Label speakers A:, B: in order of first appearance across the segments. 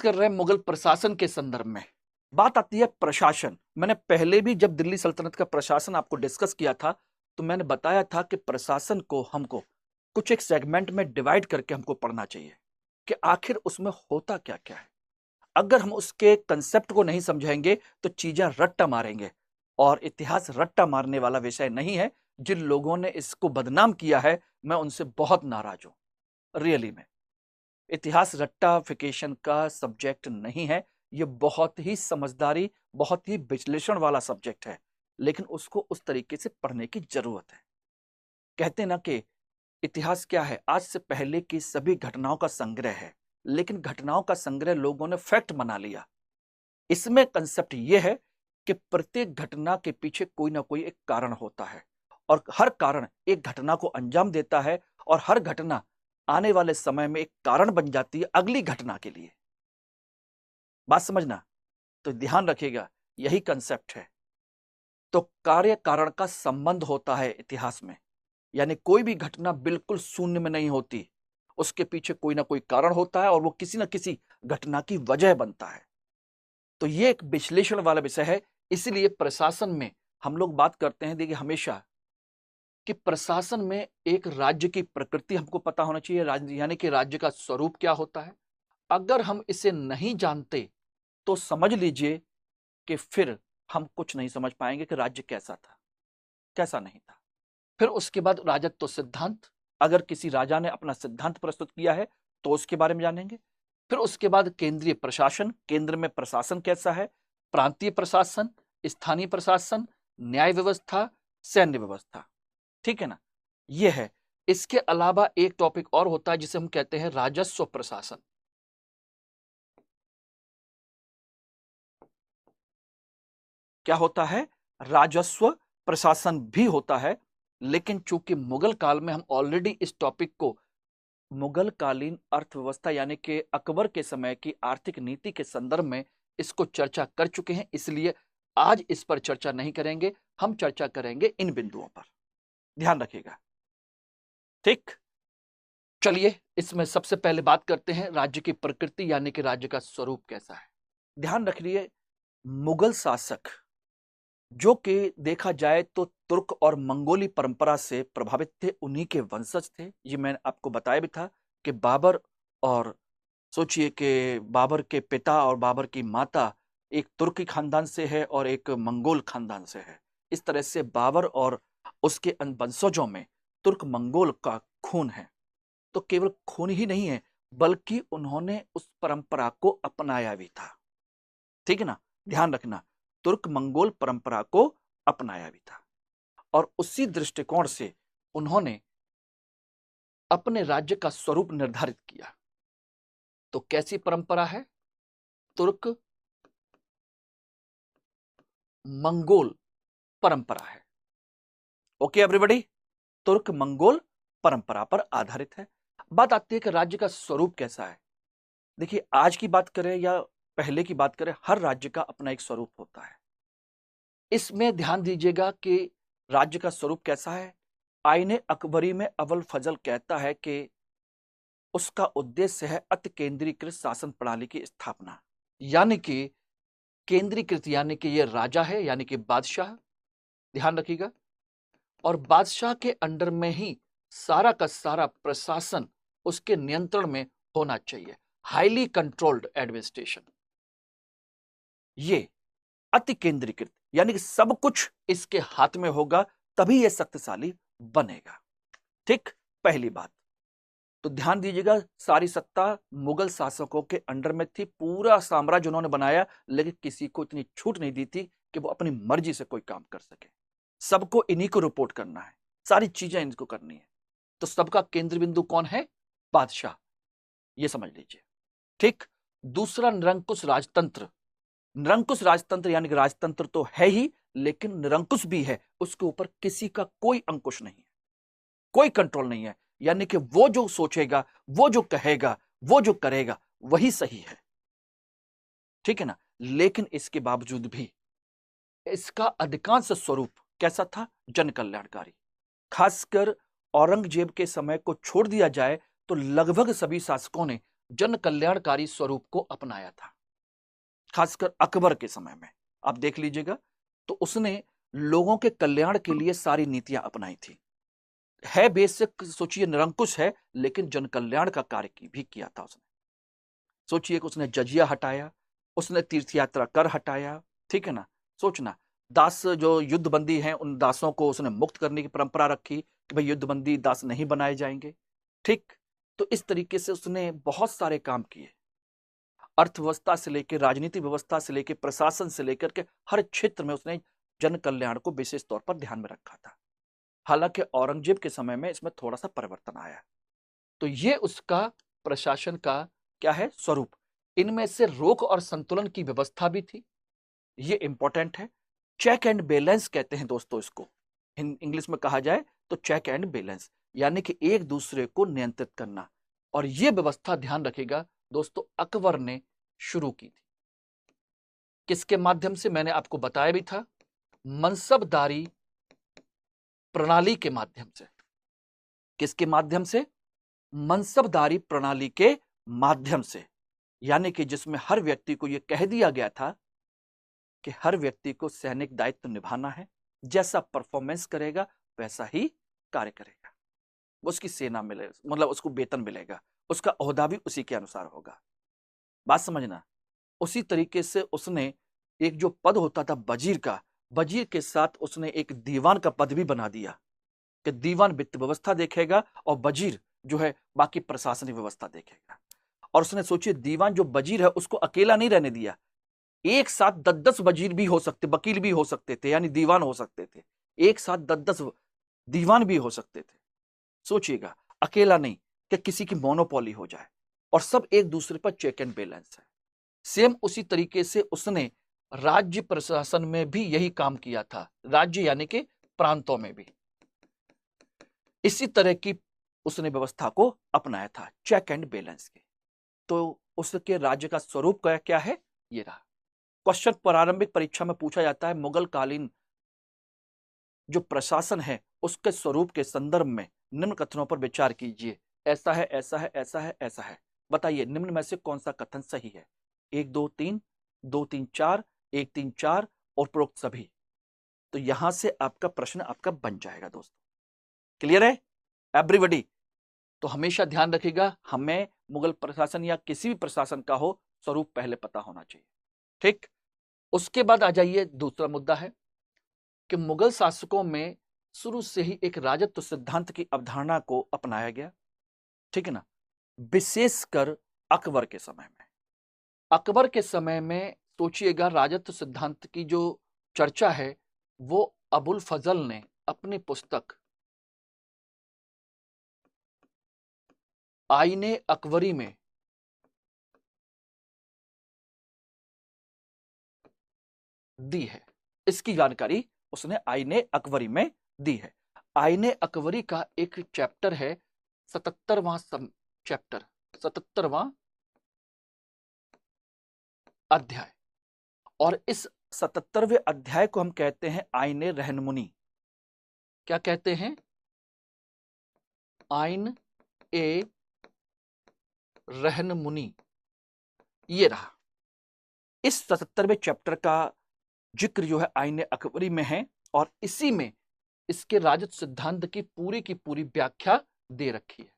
A: कर रहे हैं मुगल प्रशासन के संदर्भ में। बात आती है प्रशासन। मैंने पहले भी जब दिल्ली सल्तनत का प्रशासन आपको डिस्कस किया था तो मैंने बताया था कि प्रशासन को हमको कुछ एक सेगमेंट में डिवाइड करके हमको पढ़ना चाहिए कि आखिर उसमें होता क्या क्या है। अगर हम उसके कंसेप्ट को नहीं समझेंगे तो चीजें रट्टा मारेंगे, और इतिहास रट्टा मारने वाला विषय नहीं है। जिन लोगों ने इसको बदनाम किया है मैं उनसे बहुत नाराज हूं रियली में। इतिहास रट्टाफिकेशन का सब्जेक्ट नहीं है। ये बहुत ही समझदारी, बहुत ही विश्लेषण वाला सब्जेक्ट है, लेकिन उसको उस तरीके से पढ़ने की जरूरत है। कहते ना कि इतिहास क्या है, आज से पहले की सभी घटनाओं का संग्रह है, लेकिन घटनाओं का संग्रह लोगों ने फैक्ट बना लिया। इसमें कंसेप्ट यह है कि प्रत्येक घटना के पीछे कोई ना कोई एक कारण होता है, और हर कारण एक घटना को अंजाम देता है, और हर घटना आने वाले समय में एक कारण बन जाती है अगली घटना के लिए। बात समझना, तो ध्यान रखिएगा, यही कंसेप्ट है। तो कार्य कारण का संबंध होता है इतिहास में, यानी कोई भी घटना बिल्कुल शून्य में नहीं होती, उसके पीछे कोई ना कोई कारण होता है और वो किसी ना किसी घटना की वजह बनता है। तो ये एक विश्लेषण वाला विषय है। इसलिए प्रशासन में हम लोग बात करते हैं, देखिए हमेशा, कि प्रशासन में एक राज्य की प्रकृति हमको पता होना चाहिए, यानी कि राज्य का स्वरूप क्या होता है। अगर हम इसे नहीं जानते तो समझ लीजिए कि फिर हम कुछ नहीं समझ पाएंगे कि राज्य कैसा था, कैसा नहीं था। फिर उसके बाद राजत्व सिद्धांत, अगर किसी राजा ने अपना सिद्धांत प्रस्तुत किया है तो उसके बारे में जानेंगे। फिर उसके बाद केंद्रीय प्रशासन, केंद्र में प्रशासन कैसा है, प्रांतीय प्रशासन, स्थानीय प्रशासन, न्याय व्यवस्था, सैन्य व्यवस्था। ठीक है ना, यह है। इसके अलावा एक टॉपिक और होता है जिसे हम कहते हैं राजस्व प्रशासन। क्या होता है, राजस्व प्रशासन भी होता है। लेकिन चूंकि मुगल काल में हम ऑलरेडी इस टॉपिक को मुगल कालीन अर्थव्यवस्था यानी कि अकबर के समय की आर्थिक नीति के संदर्भ में इसको चर्चा कर चुके हैं, इसलिए आज इस पर चर्चा नहीं करेंगे। हम चर्चा करेंगे इन बिंदुओं पर, ध्यान रखिएगा। ठीक, चलिए इसमें सबसे पहले बात करते हैं राज्य की प्रकृति यानी कि राज्य का स्वरूप कैसा है। ध्यान रखिए, मुगल शासक जो कि देखा जाए तो तुर्क और मंगोली परंपरा से प्रभावित थे, उन्हीं के वंशज थे। ये मैंने आपको बताया भी था कि बाबर, और सोचिए कि बाबर के पिता और बाबर की माता एक तुर्की खानदान से है और एक मंगोल खानदान से है। इस तरह से बाबर और उसके वंशजों में तुर्क मंगोल का खून है। तो केवल खून ही नहीं है, बल्कि उन्होंने उस परंपरा को अपनाया भी था। ठीक है ना, ध्यान रखना, तुर्क मंगोल परंपरा को अपनाया भी था, और उसी दृष्टिकोण से उन्होंने अपने राज्य का स्वरूप निर्धारित किया। तो कैसी परंपरा है, तुर्क मंगोल परंपरा है। ओके एवरीबॉडी, तुर्क मंगोल परंपरा पर आधारित है। बात आती है कि राज्य का स्वरूप कैसा है। देखिए, आज की बात करें या पहले की बात करें, हर राज्य का अपना एक स्वरूप होता है। इसमें ध्यान दीजिएगा कि राज्य का स्वरूप कैसा है। आईने अकबरी में अवल फजल कहता है कि उसका उद्देश्य है अति केंद्रीकृत शासन प्रणाली की स्थापना, यानी कि केंद्रीकृत यानी कि ये राजा है, यानी कि बादशाह, ध्यान रखिएगा, और बादशाह के अंडर में ही सारा का सारा प्रशासन उसके नियंत्रण में होना चाहिए। हाईली कंट्रोल्ड एडमिनिस्ट्रेशन, ये अति केंद्रीकृत, यानी कि सब कुछ इसके हाथ में होगा, तभी यह शक्तिशाली बनेगा। ठीक, पहली बात। तो ध्यान दीजिएगा, सारी सत्ता मुगल शासकों के अंडर में थी, पूरा साम्राज्य उन्होंने बनाया, लेकिन किसी को इतनी छूट नहीं दी थी कि वो अपनी मर्जी से कोई काम कर सके। सबको इन्हीं को रिपोर्ट करना है, सारी चीजें इनको करनी है। तो सबका केंद्र बिंदु कौन है, बादशाह, ये समझ लीजिए। ठीक, दूसरा निरंकुश राजतंत्र। निरंकुश राजतंत्र यानी कि राजतंत्र तो है ही, लेकिन निरंकुश भी है, उसके ऊपर किसी का कोई अंकुश नहीं है, कोई कंट्रोल नहीं है। यानी कि वो जो सोचेगा, वो जो कहेगा, वो जो करेगा, वही सही है। ठीक है ना, लेकिन इसके बावजूद भी इसका अधिकांश स्वरूप कैसा था, जन कल्याणकारी। खासकर औरंगजेब के समय को छोड़ दिया जाए तो लगभग सभी शासकों ने जन कल्याणकारी स्वरूप को अपनाया था, खासकर अकबर के समय में। आप देख लीजिएगा, तो उसने लोगों के कल्याण के लिए सारी नीतियां अपनाई थी। है बेसिक, सोचिए निरंकुश है, लेकिन जन कल्याण का कार्य भी किया था उसने। सोचिए कि उसने जजिया हटाया, उसने तीर्थ यात्रा कर हटाया, ठीक है ना। सोचना, दास जो युद्धबंदी हैं, उन दासों को उसने मुक्त करने की परंपरा रखी कि भाई युद्धबंदी दास नहीं बनाए जाएंगे, ठीक। तो इस तरीके से उसने बहुत सारे काम किए, अर्थव्यवस्था से लेकर, राजनीतिक व्यवस्था से लेकर, प्रशासन से लेकर के हर क्षेत्र में उसने जन कल्याण को विशेष तौर पर ध्यान में रखा था। हालांकि औरंगजेब के समय में इसमें थोड़ा सा परिवर्तन आया। तो ये उसका प्रशासन का क्या है, स्वरूप। इनमें से रोक और संतुलन की व्यवस्था भी थी, ये इंपॉर्टेंट है। चेक एंड बैलेंस कहते हैं दोस्तों इसको, इंग्लिश में कहा जाए तो चेक एंड बैलेंस, यानी कि एक दूसरे को नियंत्रित करना। और यह व्यवस्था, ध्यान रखिएगा दोस्तों, अकबर ने शुरू की थी। किसके माध्यम से, मैंने आपको बताया भी था, मनसबदारी प्रणाली के माध्यम से। किसके माध्यम से, मनसबदारी प्रणाली के माध्यम से, यानी कि जिसमें हर व्यक्ति को यह कह दिया गया था कि हर व्यक्ति को सैनिक दायित्व निभाना है, जैसा परफॉर्मेंस करेगा वैसा ही कार्य करेगा, उसकी सेना मिले, मतलब उसको वेतन मिलेगा, उसका ओहदा भी उसी के अनुसार होगा। बात समझना। उसी तरीके से उसने एक जो पद होता था वजीर का, वजीर के साथ उसने एक दीवान का पद भी बना दिया कि दीवान वित्त व्यवस्था देखेगा और वजीर जो है बाकी प्रशासनिक व्यवस्था देखेगा। और उसने सोचिए, दीवान जो वजीर है उसको अकेला नहीं रहने दिया, एक साथ 10-10 वजीर भी हो सकते, वकील भी हो सकते थे, यानी दीवान हो सकते थे, एक साथ 10-10 दीवान भी हो सकते थे। सोचिएगा, अकेला नहीं कि किसी की मोनोपोली हो जाए, और सब एक दूसरे पर चेक एंड बैलेंस है। सेम उसी तरीके से उसने राज्य प्रशासन में भी यही काम किया था, राज्य यानी कि प्रांतों में भी इसी तरह की उसने व्यवस्था को अपनाया था, चेक एंड बैलेंस के। तो उसके राज्य का स्वरूप क्या है, ये रहा। क्वेश्चन प्रारंभिक परीक्षा में पूछा जाता है, मुगल कालीन जो प्रशासन है उसके स्वरूप के संदर्भ में निम्न कथनों पर विचार कीजिए। ऐसा है, ऐसा है, ऐसा है, ऐसा है, बताइए निम्न में से कौन सा कथन सही है। 1 2 3, 2 3 4, 1 3 4 और उपरोक्त सभी। तो यहां से आपका प्रश्न आपका बन जाएगा दोस्तों। क्लियर है एवरीबॉडी? तो हमेशा ध्यान रखिएगा, हमें मुगल प्रशासन या किसी भी प्रशासन का हो, स्वरूप पहले पता होना चाहिए, ठीक। उसके बाद आ जाइए, दूसरा मुद्दा है कि मुगल शासकों में शुरू से ही एक राजत्व सिद्धांत की अवधारणा को अपनाया गया, ठीक है ना। विशेषकर अकबर के समय में, अकबर के समय में सोचिएगा, राजत्व सिद्धांत की जो चर्चा है वो अबुल फजल ने अपनी पुस्तक आईने अकबरी में दी है। इसकी जानकारी उसने आईने अकबरी में दी है। आईने अकबरी का एक चैप्टर है, 77वां चैप्टर, 77वां अध्याय, और इस 77वें अध्याय को हम कहते हैं आईने रहनमुनी। क्या कहते हैं? आइन ए रहनमुनी, ये रहा। इस 77वें चैप्टर का जिक्र जो है आईने अकबरी में है, और इसी में इसके राजत्व सिद्धांत की पूरी व्याख्या दे रखी है।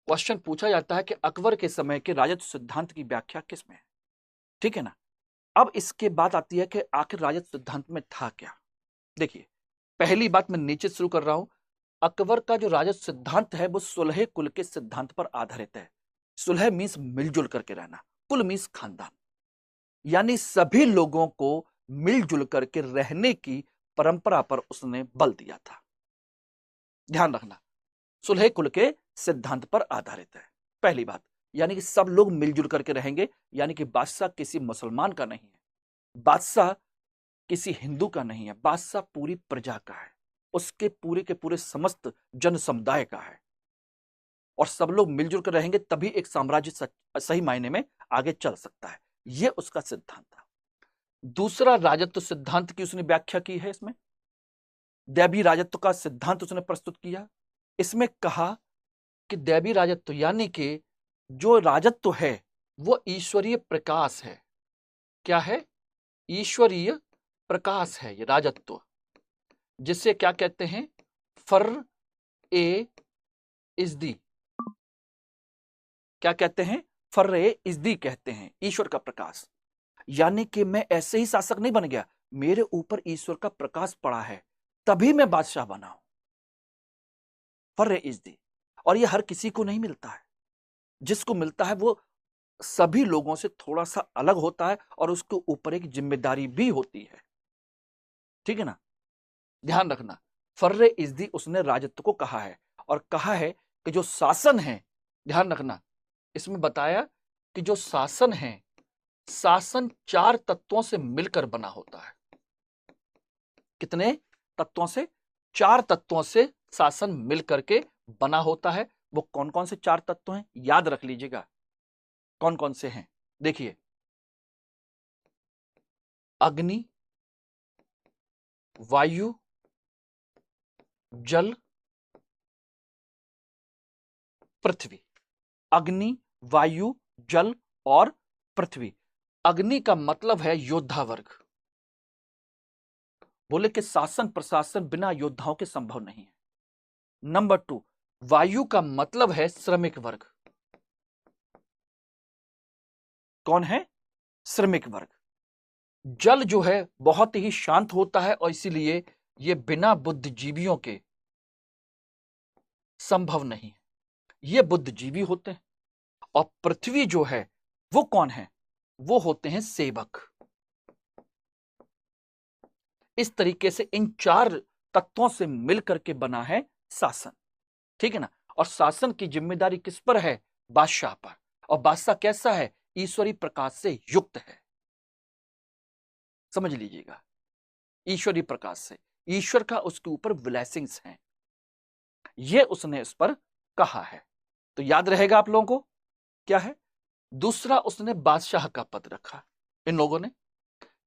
A: क्वेश्चन पूछा जाता है कि अकबर के समय के राजत्व सिद्धांत की व्याख्या किसमें है, ठीक है ना। अब इसके बाद आती है कि आखिर राजत्व सिद्धांत में था क्या। देखिए, पहली बात मैं नीचे शुरू कर रहा हूं, अकबर का जो राजत्व सिद्धांत है वो सुलह कुल के सिद्धांत पर आधारित है। सुलह मीन्स मिलजुल करके रहना, कुल मीन्स खानदान, यानी सभी लोगों को मिलजुल करके रहने की परंपरा पर उसने बल दिया था। ध्यान रखना, सुलह कुल के सिद्धांत पर आधारित है, पहली बात। यानी कि सब लोग मिलजुल करके रहेंगे, यानी कि बादशाह किसी मुसलमान का नहीं है, बादशाह किसी हिंदू का नहीं है, बादशाह पूरी प्रजा का है, उसके पूरे के पूरे समस्त जन समुदाय का है, और सब लोग मिलजुल कर रहेंगे तभी एक साम्राज्य सही मायने में आगे चल सकता है। यह उसका सिद्धांत था। दूसरा राजत्व सिद्धांत की उसने व्याख्या की है, इसमें दैवी राजत्व का सिद्धांत उसने प्रस्तुत किया। इसमें कहा कि दैवी राजत्व यानी कि जो राजत्व है वो ईश्वरीय प्रकाश है। क्या है? ईश्वरीय प्रकाश है ये राजत्व, जिसे क्या कहते हैं? फर ए इज्दी। क्या कहते हैं? फर ए इज्दी कहते हैं, ईश्वर का प्रकाश। यानी कि मैं ऐसे ही शासक नहीं बन गया, मेरे ऊपर ईश्वर का प्रकाश पड़ा है, तभी मैं बादशाह बना हूं। फर ए इज्दी। और ये हर किसी को नहीं मिलता है। जिसको मिलता है वो सभी लोगों से थोड़ा सा अलग होता है और उसके ऊपर एक जिम्मेदारी भी होती है। ठीक है ना? ध्यान रखना, फर्रे इज्दी उसने राजत्व को कहा है, और कहा है कि जो शासन है, ध्यान रखना, इसमें बताया कि जो शासन है, शासन 4 तत्वों से मिलकर बना होता है। कितने तत्वों से? 4 तत्वों से शासन मिलकर के बना होता है। वो कौन कौन से 4 तत्व हैं? याद रख लीजिएगा कौन कौन से हैं। देखिए, अग्नि, वायु, जल, पृथ्वी। अग्नि, वायु, जल और पृथ्वी। अग्नि का मतलब है योद्धा वर्ग। बोले कि शासन प्रशासन बिना योद्धाओं के संभव नहीं है। नंबर 2, वायु का मतलब है श्रमिक वर्ग। कौन है? श्रमिक वर्ग। जल जो है बहुत ही शांत होता है और इसीलिए यह बिना बुद्धिजीवियों के संभव नहीं है, ये बुद्धिजीवी होते हैं। और पृथ्वी जो है वो कौन है? वो होते हैं सेवक। इस तरीके से इन 4 तत्वों से मिलकर के बना है शासन। ठीक है ना? और शासन की जिम्मेदारी किस पर है? बादशाह पर। और बादशाह कैसा है? ईश्वरी प्रकाश से युक्त है। समझ लीजिएगा, ईश्वरी प्रकाश से, ईश्वर का उसके ऊपर ब्लेसिंग्स हैं, ये उसने इस पर कहा है। तो याद रहेगा आप लोगों को क्या है? दूसरा, उसने बादशाह का पद रखा इन लोगों ने,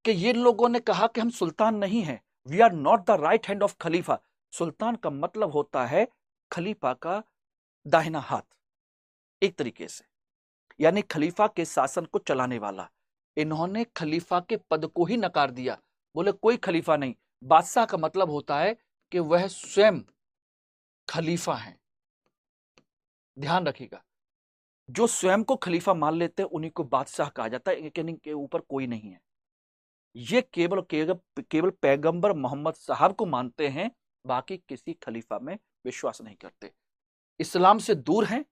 A: कि ये लोगों ने कहा कि हम सुल्तान नहीं हैं, we are not the right hand of खलीफा। सुल्तान का मतलब होता है खलीफा का दाहिना हाथ, एक तरीके से, यानी खलीफा के शासन को चलाने वाला। इन्होंने खलीफा के पद को ही नकार दिया, बोले कोई खलीफा नहीं। बादशाह का मतलब होता है कि वह स्वयं खलीफा है। ध्यान रखिएगा, जो स्वयं को खलीफा मान लेते हैं उन्हीं को बादशाह कहा जाता है, के ऊपर कोई नहीं है। ये केवल केवल केवल पैगंबर मोहम्मद साहब को मानते हैं, बाकी किसी खलीफा में विश्वास नहीं करते। इस्लाम से दूर हैं,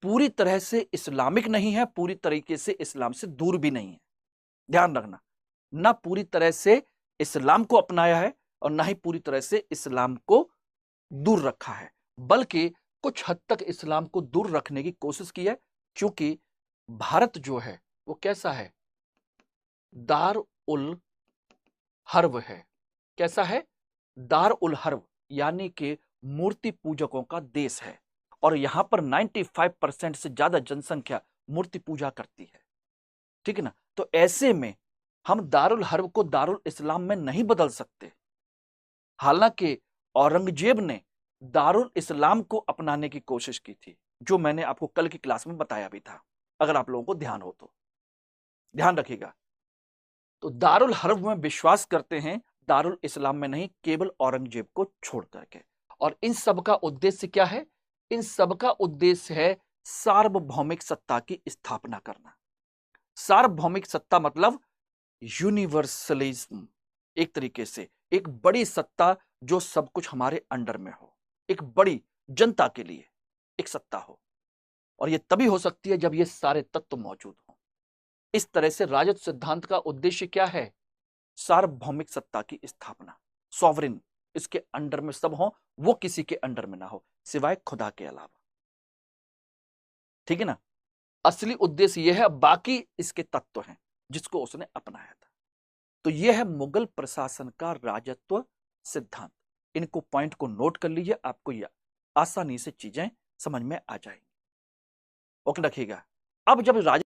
A: पूरी तरह से इस्लामिक नहीं है, पूरी तरीके से इस्लाम से दूर भी नहीं है। ध्यान रखना, ना पूरी तरह से इस्लाम को अपनाया है और ना ही पूरी तरह से इस्लाम को दूर रखा है, बल्कि कुछ हद तक इस्लाम को दूर रखने की कोशिश की है। क्योंकि भारत जो है वो कैसा है? दार उल हर्ब है। कैसा है? दार उल हर्ब, यानी कि मूर्ति पूजकों का देश है। और यहां पर 95% से ज्यादा जनसंख्या मूर्ति पूजा करती है। ठीक है ना? तो ऐसे में हम दारुल हर्ब को दारुल इस्लाम में नहीं बदल सकते। हालांकि औरंगजेब ने दारुल इस्लाम को अपनाने की कोशिश की थी, जो मैंने आपको कल की क्लास में बताया भी था, अगर आप लोगों को ध्यान हो तो ध्यान रखिएगा। तो दारुल हर्ब में विश्वास करते हैं, दारुल इस्लाम में नहीं, केवल औरंगजेब को छोड़ करके। और इन सब का उद्देश्य क्या है? इन सब का उद्देश्य है सार्वभौमिक सत्ता की स्थापना करना। सार्वभौमिक सत्ता मतलब यूनिवर्सलिज्म, एक तरीके से एक बड़ी सत्ता जो सब कुछ हमारे अंडर में हो, एक बड़ी जनता के लिए एक सत्ता हो। और यह तभी हो सकती है जब ये सारे तत्व मौजूद हो। इस तरह से राजद सिद्धांत का उद्देश्य क्या है? सार्वभौमिक सत्ता की स्थापना, सॉवरिन, इसके अंडर में सब हो, वो किसी के अंडर में ना हो सिवाय खुदा के अलावा। ठीक है ना? असली उद्देश्य यह है, बाकी इसके तत्व हैं जिसको उसने अपनाया था। तो यह है मुगल प्रशासन का राजत्व सिद्धांत। इनको पॉइंट को नोट कर लीजिए, आपको यह आसानी से चीजें समझ में आ जाएंगी। ओके रखिएगा। अब जब राज